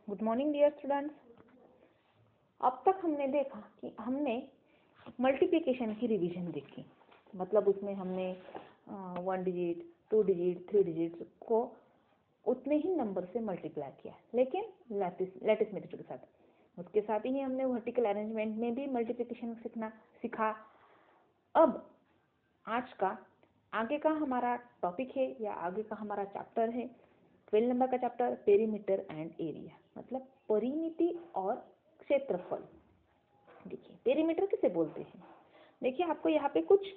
Good morning dear students. अब तक हमने देखा कि हमने मल्टीप्लिकेशन की रिवीजन देखी, मतलब उसमें हमने 1 डिजिट 2 डिजिट 3 डिजिट को उतने ही नंबर से मल्टीप्लाई किया, लेकिन लैटिस मेथड के साथ। उसके साथ ही हमने वर्टिकल अरेंजमेंट में भी मल्टीप्लिकेशन सीखा। अब आज का आगे का हमारा टॉपिक है या आगे का हमारा चैप्टर है 12 नंबर का चैप्टर, पेरीमीटर एंड एरिया, मतलब परिमिति और क्षेत्रफल। देखिए पेरीमीटर किसे बोलते हैं। देखिए आपको यहाँ पे कुछ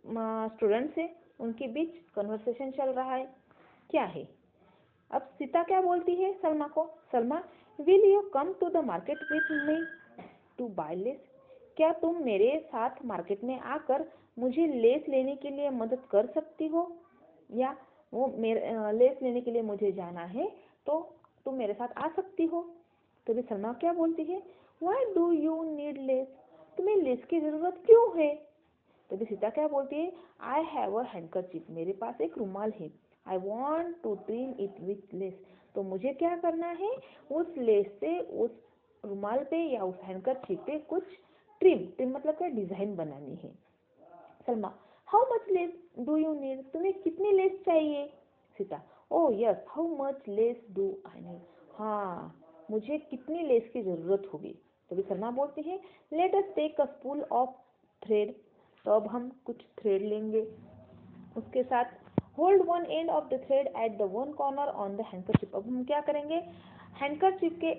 स्टूडेंट्स हैं, उनके बीच कन्वर्सेशन चल रहा है। क्या है, अब सीता क्या बोलती है सलमा को, Salma will you come to the market with me to buy lace, क्या तुम मेरे साथ मार्केट में आकर मुझे लेस लेने के लिए मदद कर सकती हो, या वो मेरे लेस लेने के लिए मुझे जाना है तो तुम मेरे साथ आ सकती हो। तो भी सलमा क्या बोलती है, why do you need less, तुम्हें लेस की जरूरत क्यों है। तो भी सीता क्या बोलती है, आई हैव अ हैंडकरचीफ, मेरे पास एक रुमाल है, I want to trim it with lace, तो मुझे क्या करना है, उस लेस से उस रुमाल पे या उस हैंडकरचीफ पे कुछ ट्रिम मतलब क्या, डिजाइन बनानी है। Salma how much less do you need, तुम्हें कितनी लेस चाहिए। Sita oh yes how much less do I need, हाँ मुझे कितनी लेस की जरूरत होगी। तो भी सलमा बोलती है let us take a spool of thread, तो अब हम कुछ थ्रेड लेंगे, उसके साथ hold one end of the thread at the one corner on the handkerchief. अब हम क्या करेंगे, हैंडकरचीफ के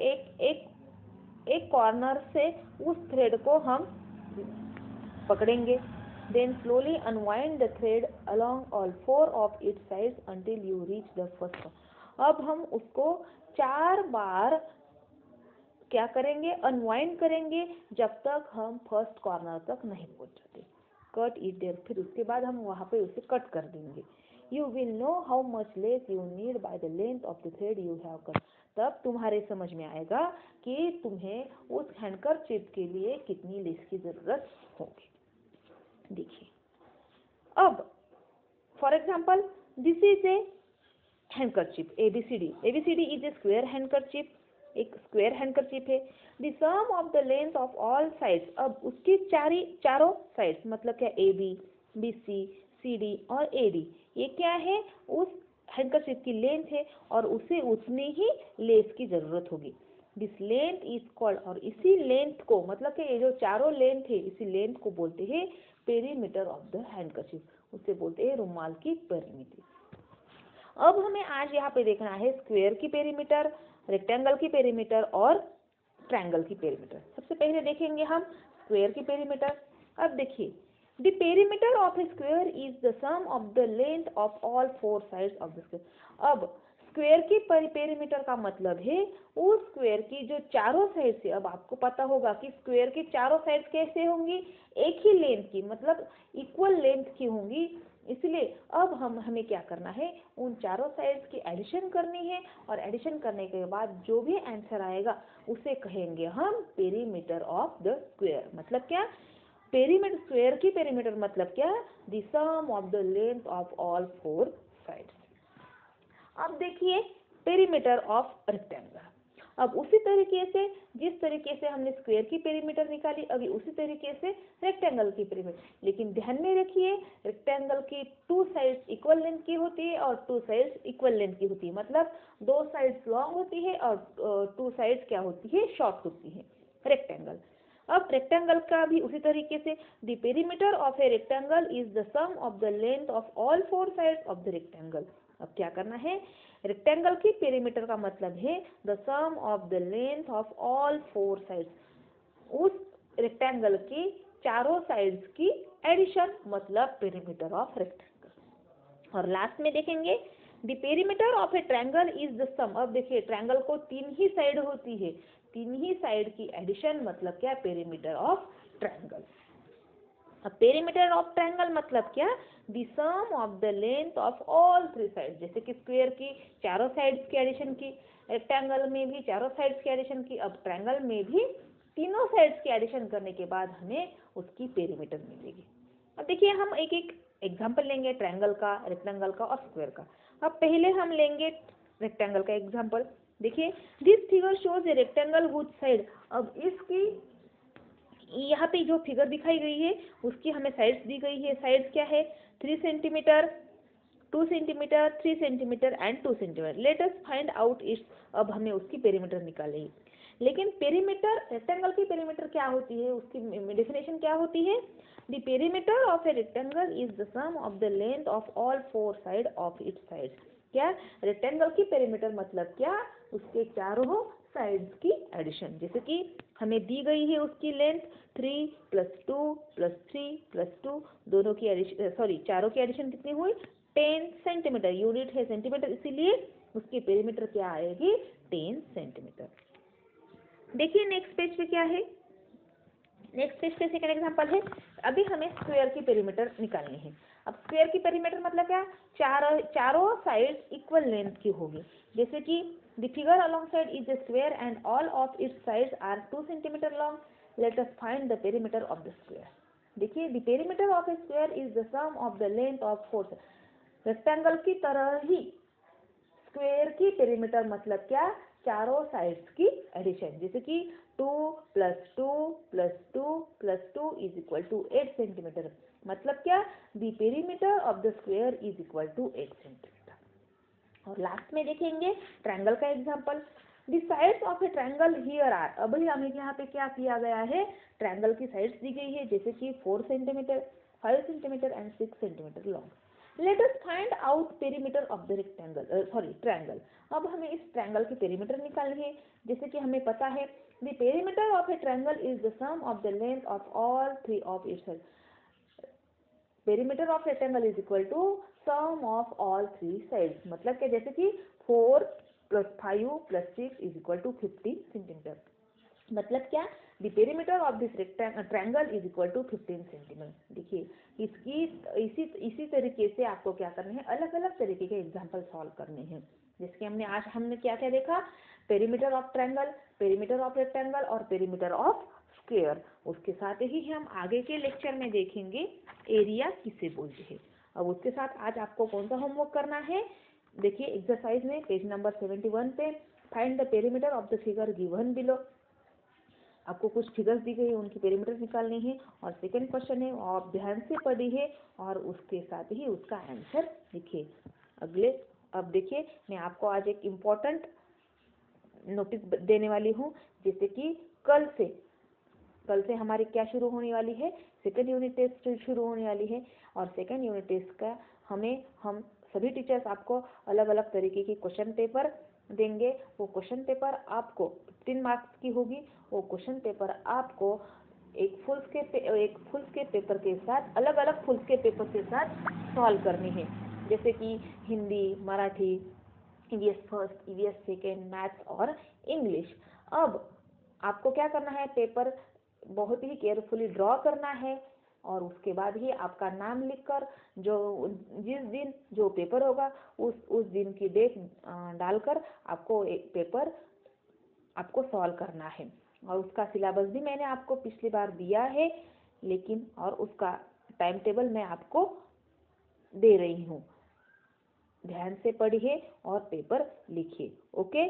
एक कॉर्नर से उस थ्रेड को हम पकड़ेंगे। Then slowly unwind the thread along all 4 of its sides until you reach the first one. अब हम उसको 4 बार क्या करेंगे, अनवाइंड करेंगे जब तक हम फर्स्ट कॉर्नर तक नहीं पहुंच जाते। कट इट देयर, फिर उसके बाद हम वहां पे उसे कट कर देंगे। You will know how much less you need by the length of the thread you have cut, तब तुम्हारे समझ में आएगा कि तुम्हें उस हैंडकरचीफ के लिए कितनी लेस की जरूरत होगी। देखिए अब for example this is a handkerchief ABCD is a square handkerchief, एक स्क्वायर हैंडकरचीफ है। The sum of the length of all sides, अब उसकी चारों साइड्स मतलब क्या, A B B C C D और ए डी, ये क्या है, उस हैंडकरचीफ की लेंथ है और उसे उतनी ही लेस की जरूरत होगी। दिस लेंथ इज कॉल्ड, और इसी लेंथ को मतलब कि ये जो चारों लेंथ है इसी लेंथ को बोलते हैं पेरीमीटर ऑफ द हैंडकरचीफ, उसे बोलते हैं रुमाल की परिमिति। अब हमें आज यहाँ पे देखना है स्क्वायर की पेरीमीटर, रेक्टेंगल की पेरीमीटर और ट्रायंगल की पेरीमीटर। सबसे पहले देखेंगे हम स्क्वायर की पेरीमीटर। अब देखिए the perimeter of a square is the sum of the length of all 4 sides of the square. अब स्क्वायर की पेरीमीटर का मतलब है उस स्क्वायर की जो चारों साइड से, अब आपको पता होगा कि स्क्वायर की चारों साइड कैसे होंगी, एक ही लेंथ की मतलब इक्वल लेंथ की होंगी। इसलिए अब हमें क्या करना है, उन चारों साइड्स की एडिशन करनी है और एडिशन करने के बाद जो भी आंसर आएगा उसे कहेंगे हम पेरीमीटर ऑफ द स्क्वायर। मतलब क्या, पेरीमीटर, स्क्वायर की पेरीमीटर मतलब क्या, the sum of the length of all 4 sides. अब देखिए पेरीमीटर ऑफ रेक्टेंगल। अब उसी तरीके से जिस तरीके से हमने स्क्वायर की पेरीमीटर निकाली, अभी उसी तरीके से रेक्टेंगल की पेरीमीटर, लेकिन ध्यान में रखिए रेक्टेंगल की 2 साइड्स इक्वल लेंथ की होती है और 2 साइड्स इक्वल लेंथ की होती है, मतलब 2 साइड्स लॉन्ग होती है और 2 साइड्स क्या होती है, शॉर्ट होती है रेक्टेंगल। अब रेक्टेंगल का भी उसी तरीके से the perimeter of a rectangle is the sum of the length of all 4 sides of the rectangle. अब क्या करना है, रेक्टेंगल की पेरीमीटर का मतलब है the sum of the length of all 4 sides, उस रेक्टेंगल की चारों साइड्स की एडिशन, मतलब पेरीमीटर ऑफ रेक्टेंगल। और लास्ट में देखेंगे the perimeter of a triangle is the sum. अब देखिए ट्रायंगल को 3 ही साइड होती है, 3 ही साइड की एडिशन मतलब क्या, पेरीमीटर ऑफ ट्रायंगल। अब पेरीमीटर ऑफ ट्रायंगल मतलब क्या, the sum of the length of all 3 sides, जैसे कि स्क्वायर की चारों साइड्स की एडिशन की, रेक्टेंगल में भी चारों साइड्स की एडिशन की, अब ट्रायंगल में भी तीनों साइड्स की एडिशन करने के बाद हमें उसकी पेरीमीटर मिलेगी। अब देखिए हम एक एक एग्जाम्पल लेंगे ट्रायंगल का, रेक्टेंगल का और स्क्वायर का। अब पहले हम लेंगे रेक्टेंगल का एग्जाम्पल। देखिए this figure shows a rectangle whose side. अब इसकी यहाँ पे जो फिगर दिखाई गई है उसकी हमें साइड्स दी गई है। साइड्स क्या है? 3 centimetre, 2 centimetre, 3 centimetre and 2 centimetre. Late us find out it's. अब हमें उसकी पेरीमीटर निकालेगी। लेकिन पेरीमीटर, रेक्टेंगल की पेरीमीटर क्या होती है, उसकी डेफिनेशन क्या होती है? The perimeter of a rectangle is the sum of the length of all 4 side of its sides. क्या? रेक्टेंगल की पेरीमीटर मतलब क्या? उसके चारों साइड्स की एडिशन। जैसे कि हमें दी गई है उसकी लेंथ 3 + 2 + 3 + 2, दोनों की एडिशन, सॉरी चारों की एडिशन कितनी हुई? 10 सेंटीमीटर। यूनिट है सेंटीमीटर, इसीलिए उसकी पेरीमीटर क्या आएगी? 10 सेंटीमीटर। देखिए नेक्स्ट पेज पे क्या है? नेक्स्ट पेज पे सेकंड एग्जांपल है। अभी हमें स्क्वायर की पेरीमीटर निकालनी है। अब स्क्वायर की पेरीमीटर मतलब क्या? चारों साइड इक्वल लेंथ की होगी। जैसे कि the figure alongside is a square and all of its sides are 2 centimetre long. Let us find the perimeter of the square. देखिए the perimeter of a square is the sum of the length of 4। Rectangle की तरह ही square की perimeter मतलब क्या? चारों sides की addition. जैसे कि 2 + 2 + 2 + 2 = 8 सेंटीमीटर। मतलब क्या? The perimeter of the square is equal to 8 centimetre. और लास्ट में देखेंगे ट्रायंगल का example. The sides of a triangle here are. अभी हमें यहाँ पे क्या किया गया है? ट्रायंगल की साइड्स दी गई है, जैसे कि 4 centimetre, 5 centimetre and 6 centimetre long. Let us find out perimeter of the rectangle, sorry triangle. अब हमें इस ट्रायंगल की पेरीमीटर निकालनी है। जैसे कि हमें पता है the perimeter of a triangle is the sum of the length of all 3 of its side. Perimeter of rectangle is equal to sum of all 3 sides. मतलब क्या? जैसे कि 4 + 5 + 6 = 15 सेंटीमीटर। मतलब क्या? The perimeter of this triangle is equal to 15 centimetre. देखिए इसकी इसी तरीके से आपको क्या करना है? अलग अलग तरीके के एग्जांपल सॉल्व करने हैं। जैसे कि हमने क्या क्या देखा? Perimeter of triangle, perimeter of rectangle और पेरीमीटर ऑफ स्क्वायर। उसके साथ ही हम आगे के लेक्चर में देखेंगे एरिया किसे बोलते हैं। अब उसके साथ आज आपको कौन सा होमवर्क करना है? देखिए एक्सरसाइज में पेज नंबर 71 पे find the perimeter of the figure given below. आपको कुछ फिगर्स दी गई है, उनकी पेरीमीटर निकालनी है। और सेकंड क्वेश्चन है, आप ध्यान से पढ़िए और उसके साथ ही उसका आंसर लिखिए। अब देखिए मैं आपको आज एक इम्पोर्टेंट नोटिस देने वाली हूँ। जैसे कि कल से हमारी क्या शुरू होने वाली है? सेकंड यूनिट टेस्ट शुरू होने वाली है। और सेकंड यूनिट टेस्ट का हम सभी टीचर्स आपको अलग अलग तरीके की क्वेश्चन पेपर देंगे। वो क्वेश्चन पेपर आपको 15 मार्क्स की होगी। वो क्वेश्चन पेपर आपको एक फुल स्केप पेपर के साथ, अलग अलग फुल स्केप पेपर के साथ सॉल्व करनी है। जैसे कि Hindi, Marathi, EVS first, EVS second, maths और इंग्लिश। अब आपको क्या करना है? पेपर बहुत ही केयरफुली ड्रॉ करना है और उसके बाद ही आपका नाम लिखकर जिस दिन जो पेपर होगा उस दिन की डेट डालकर आपको एक पेपर आपको सॉल्व करना है। और उसका सिलेबस भी मैंने आपको पिछली बार दिया है, लेकिन और उसका टाइम टेबल मैं आपको दे रही हूँ। ध्यान से पढ़िए और पेपर लिखिए। ओके।